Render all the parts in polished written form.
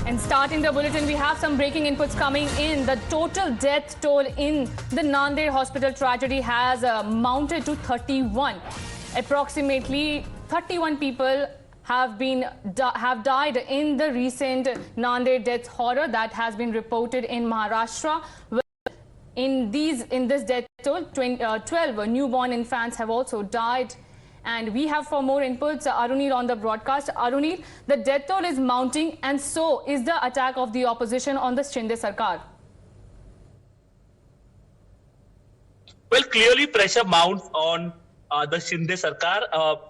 And starting the bulletin, we have some breaking inputs coming in. The total death toll in the Nanded hospital tragedy has mounted to 31. Approximately 31 people have died in the recent Nanded death horror that has been reported in Maharashtra. In this death toll, 12 newborn infants have also died. And we have for more inputs Arunil on the broadcast. Arunil, the death toll is mounting, and so is the attack of the opposition on the Shinde Sarkar. Well, clearly pressure mounts on the Shinde Sarkar.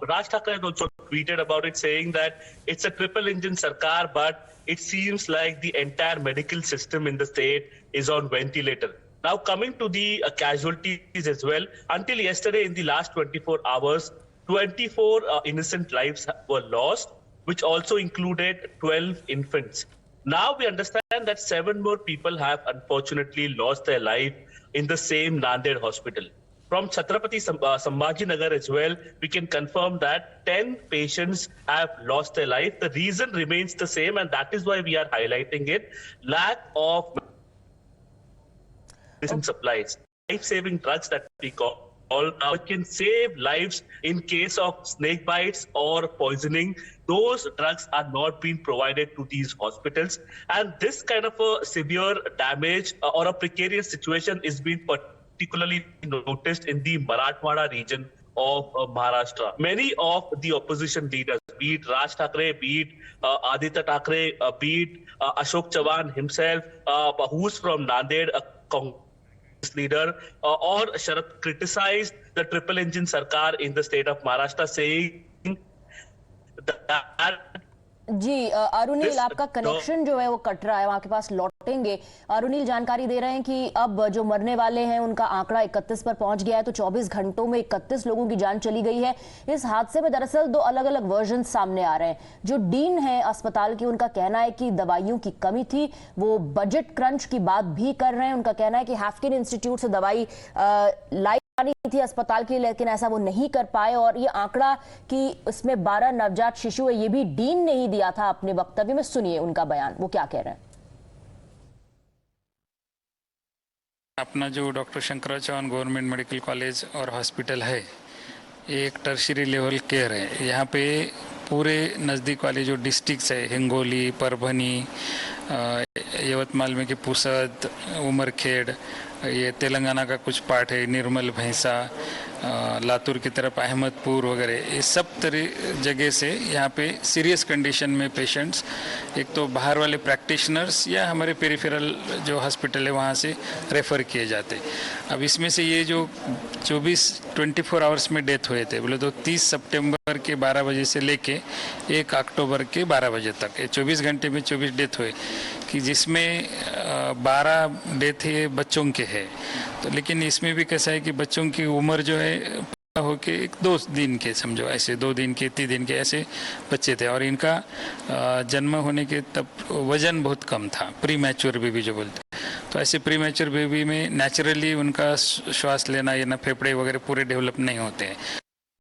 Raj Thakre has also tweeted about it, saying that it's a triple engine Sarkar, but it seems like the entire medical system in the state is on ventilator. Now, coming to the casualties as well, until yesterday in the last 24 hours, 24 innocent lives were lost, which also included 12 infants. Now we understand that 7 more people have unfortunately lost their life in the same Nanded hospital. From Chhatrapati Sambhajinagar as well, we can confirm that 10 patients have lost their life. The reason remains the same, and that is why we are highlighting it: lack of medicine supplies, life-saving drugs that we call. Can save lives in case of snake bites or poisoning. Those drugs are not being provided to these hospitals, and this kind of a severe damage or a precarious situation is being particularly noticed in the Marathwada region of Maharashtra. Many of the opposition leaders, be it Raj Thakre, be it Aditya Thakre, be it Ashok Chavan himself, who's from Nanded, leader, or Sharad, criticized the triple engine Sarkar in the state of Maharashtra, saying that जी अरुणिल, आपका connection जो है वो cut रहा है, वहां के पास लौटेंगे। अरुणिल जानकारी दे रहे हैं कि अब जो मरने वाले हैं उनका आंकड़ा 31 पर पहुंच गया है, तो 24 घंटों में 31 लोगों की जान चली गई है। इस हादसे में दरअसल 2 अलग-अलग वर्जन सामने आ रहे हैं। जो डीन है अस्पताल की, उनका कहना है कि दवाइयों की कमी थी, वो बजट क्रंच की बात भी कर रहे हैं। उनका कहना है कि हैफकिन इंस्टीट्यूट से दवाई लाई थी अस्पताल के लिए, लेकिन ऐसा वो नहीं कर पाए। और ये आंकड़ा कि इसमें 12 नवजात शिशु है, ये भी डीन ने ही दिया था अपने वक्तव्य में। सुनिए उनका बयान, वो क्या कह रहे हैं। अपना जो doctor Shankarrao Chauhan government medical college और हॉस्पिटल है, ये एक टर्शियरी लेवल केयर है। यहाँ पे पूरे नज़दीक वाले जो डिस्ट्रिक्ट्स है, हिंगोली, परभनी, यवतमाल में के पुसद, उमरखेड़, ये तेलंगाना का कुछ पार्ट है, निर्मल, भैंसा, लातूर की तरफ अहमदपुर वगैरह, ये सब जगह से यहाँ पे सीरियस कंडीशन में पेशेंट्स, एक तो बाहर वाले प्रैक्टिशनर्स या हमारे पेरिफेरल जो हॉस्पिटल है वहाँ से रेफ़र किए जाते। अब इसमें से ये जो 24 आवर्स में डेथ हुए थे, बोले तो 30 सितंबर के 12 बजे से लेके 1 अक्टूबर के 12 बजे तक, ये 24 घंटे में 24 डेथ हुए, कि जिसमें 12 डेथ ये बच्चों के हैं। तो लेकिन इसमें भी कैसा है कि बच्चों की उम्र जो है हो के 2 दिन के, समझो ऐसे 2 दिन के, 3 दिन के ऐसे बच्चे थे, और इनका जन्म होने के तब वजन बहुत कम था, प्री मैच्योर बेबी जो बोलते। तो ऐसे प्री मैच्योर बेबी में नेचुरली उनका श्वास लेना या ना फेफड़े वगैरह पूरे डेवलप नहीं होते हैं।